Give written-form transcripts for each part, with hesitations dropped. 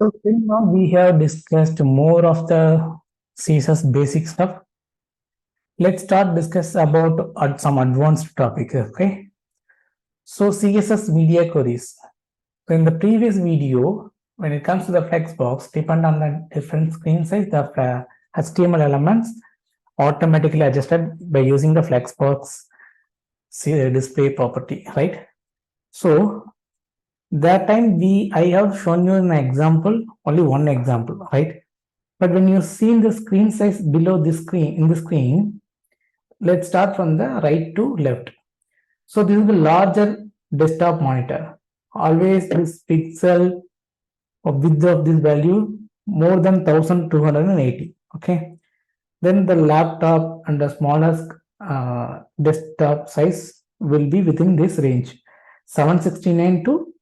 So till now we have discussed more of the CSS basic stuff. Let's start discuss about some advanced topic. Okay. So CSS media queries. So in the previous video, when it comes to the flexbox, depend on the different screen size, the HTML elements automatically adjusted by using the flexbox display property, right? So that time I have shown you an example, only one example, right? But when you see the screen size below the screen, in the screen, let's start from the right to left. So this is the larger desktop monitor. Always this pixel of width of this value more than 1280. Okay. Then the laptop and the smallest desktop size will be within this range, 769 to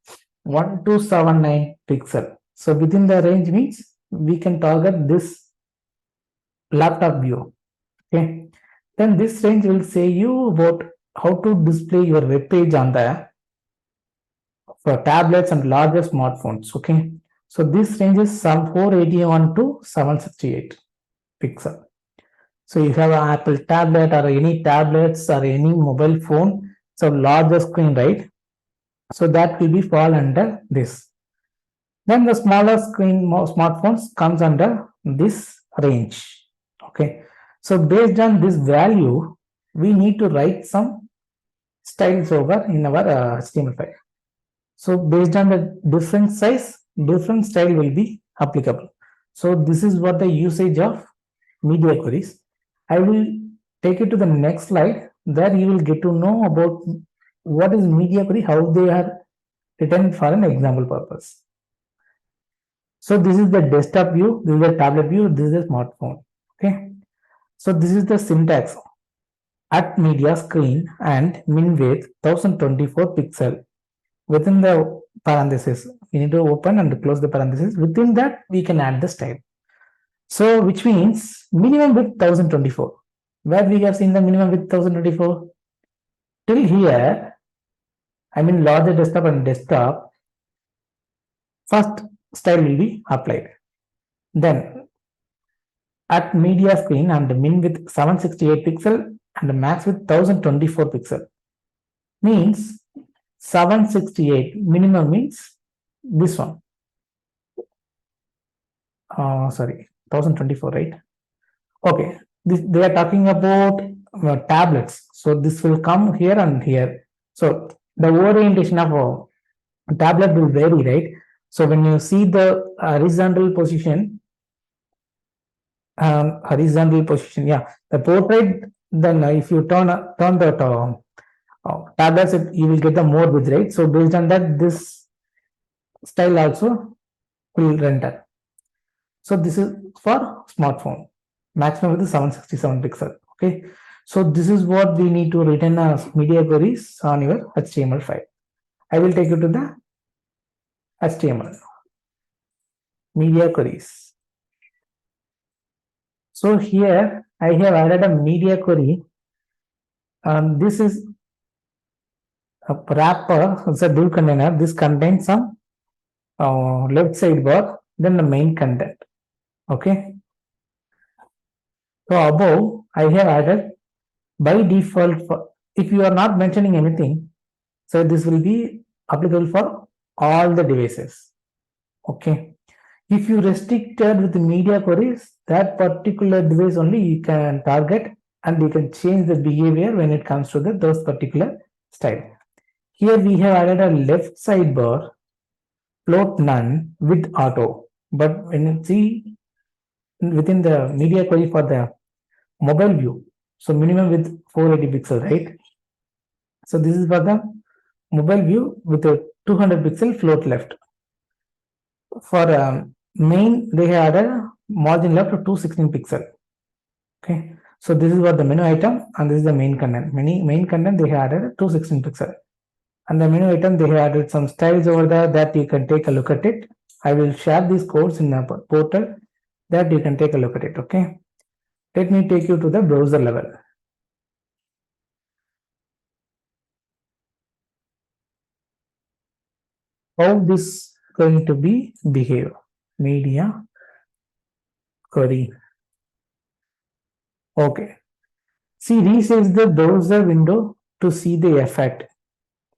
1279 pixel. So within the range means we can target this laptop view. Okay. Then this range will say you about how to display your web page on the for tablets and larger smartphones. Okay. So this range is some 481 to 768 pixel. So you have an Apple tablet or any tablets or any mobile phone, so larger screen, right? So that will be fall under this. Then the smaller screen smartphones comes under this range. Okay. So based on this value, we need to write some styles over in our HTML file. So based on the different size, different style will be applicable. So this is what the usage of media queries. I will take you to the next slide. There you will get to know about what is media query, how they are written for an example purpose. So this is the desktop view, this is the tablet view, this is the smartphone. Okay. So this is the syntax at media screen and min width 1024 pixel within the parenthesis. We need to open and close the parenthesis. Within that, we can add the style. So which means minimum width 1024. Where we have seen the minimum width 1024. Till here, I mean larger desktop and desktop, first style will be applied. Then at media screen and min with 768 pixel and max with 1024 pixel means 768 minimum means this one. Sorry, 1024, right? Okay, they are talking about tablets. So this will come here and here. So the orientation of a tablet will vary, right? So when you see the horizontal position, yeah, the portrait. Then if you turn that tablets, you will get the more width, right? So based on that, this style also will render. So this is for smartphone. Maximum width is 767 pixel. Okay. So this is what we need to return as media queries on your HTML file. I will take you to the HTML media queries. So here I have added a media query. This is a wrapper, it's a div container. This contains some left sidebar, then the main content. Okay. So above I have added by default if you are not mentioning anything, so this will be applicable for all the devices. Okay. If you restricted with the media queries, that particular device only you can target and you can change the behavior when it comes to those particular style. Here we have added a left sidebar, float none with auto. But when you see within the media query for the mobile view, so minimum with 480 pixel, right? So this is for the mobile view with a 200 pixel float left. For main, they had a margin left of 216 pixel. Okay, so this is what the menu item and this is the main content. Main content they had a 216 pixel, and the menu item they added some styles over there that you can take a look at it. I will share these codes in the portal that you can take a look at it. Okay, let me take you to the browser level. How this going to be behave? media query. Okay. See, resize the browser window to see the effect.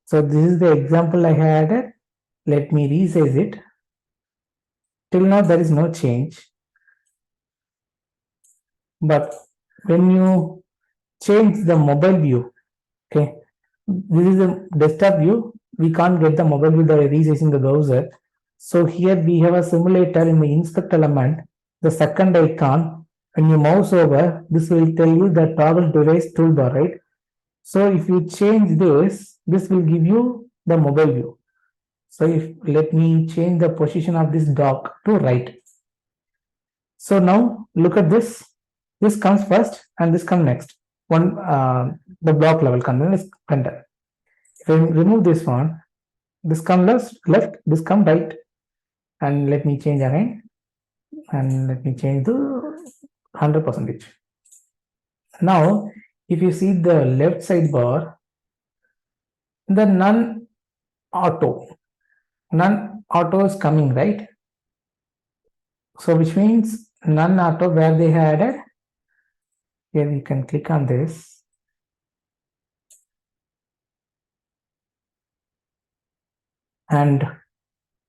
So this is the example I had. Let me resize it. Till now there is no change. But when you change the mobile view, okay, this is the desktop view. We can't get the mobile view by resizing the browser. So here we have a simulator in the inspect element. The second icon, when you mouse over, this will tell you the toggle device toolbar, right? So if you change this will give you the mobile view. So if let me change the position of this dock to right. So now look at this. This comes first and this comes next. One the block level content is content. If I remove this one, this comes left, this comes right, and let me change again, and let me change to 100%. Now, if you see the left sidebar, the none auto is coming, right? So which means none auto where they had it. Here you can click on this. And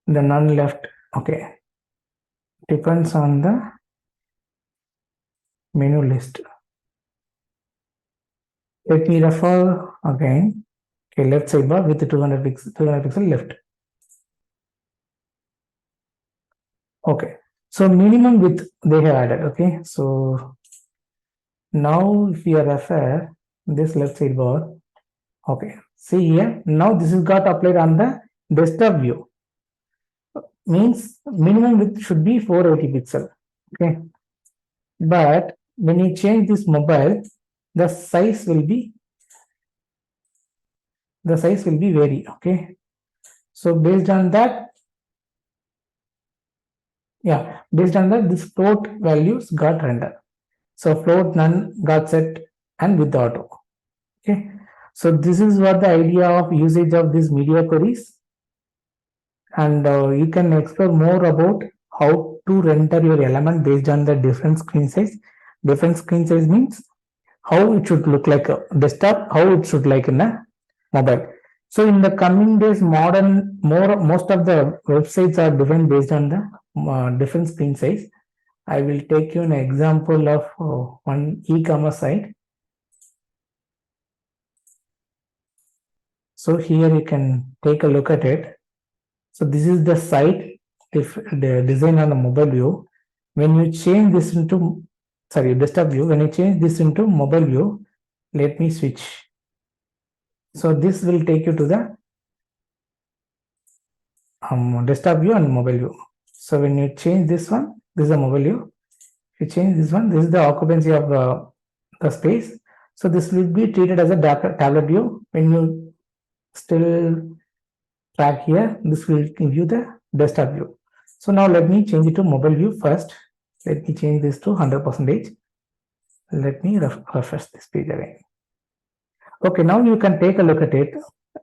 the none left, okay, depends on the menu list. Let me refer again. Okay, left sidebar with the 200 pixel left. Okay, so minimum width they have added. Okay, so now if you refer this left sidebar, okay, see here, now this is got applied on the desktop view. Means minimum width should be 480 pixel. Okay, but when you change this mobile, the size will be vary. Okay, so based on that, yeah, based on that, this float values got rendered. So float none got set and with auto. Okay, so this is what the idea of usage of these media queries, and you can explore more about how to render your element based on the different screen size. Different screen size means how it should look like a desktop, how it should like in a mobile. So in the coming days, most of the websites are different based on the different screen size. I will take you an example of one e-commerce site. So here you can take a look at it. So this is the site, if the design on the mobile view. When you change this into, desktop view, when you change this into mobile view, let me switch. So this will take you to the desktop view and mobile view. So when you change this one, this is a mobile view. If you change this one, this is the occupancy of the space. So this will be treated as a tablet view. When you still track here, this will give you the desktop view. So now let me change it to mobile view first. Let me change this to 100%. Let me refresh this page again. Okay, now you can take a look at it.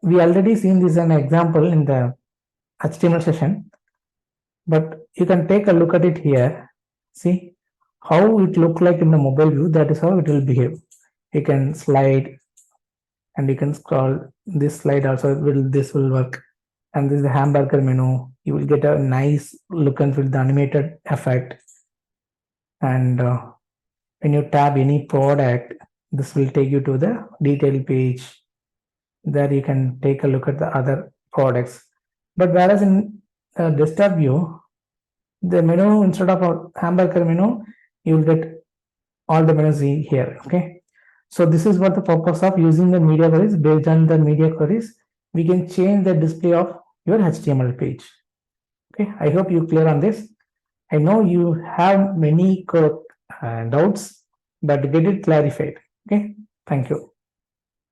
We already seen this as an example in the HTML session, but you can take a look at it here. See how it look like in the mobile view. That is how it will behave. You can slide and you can scroll. This slide also this will work. And this is the hamburger menu. You will get a nice look and feel, the animated effect. And when you tab any product, this will take you to the detail page. There you can take a look at the other products. But whereas in desktop view, the menu, instead of a hamburger menu, you will get all the menus here. Okay, so this is what the purpose of using the media queries. Based on the media queries, we can change the display of your HTML page. Okay, I hope you clear on this. I know you have many doubts, but get it clarified. Okay, thank you.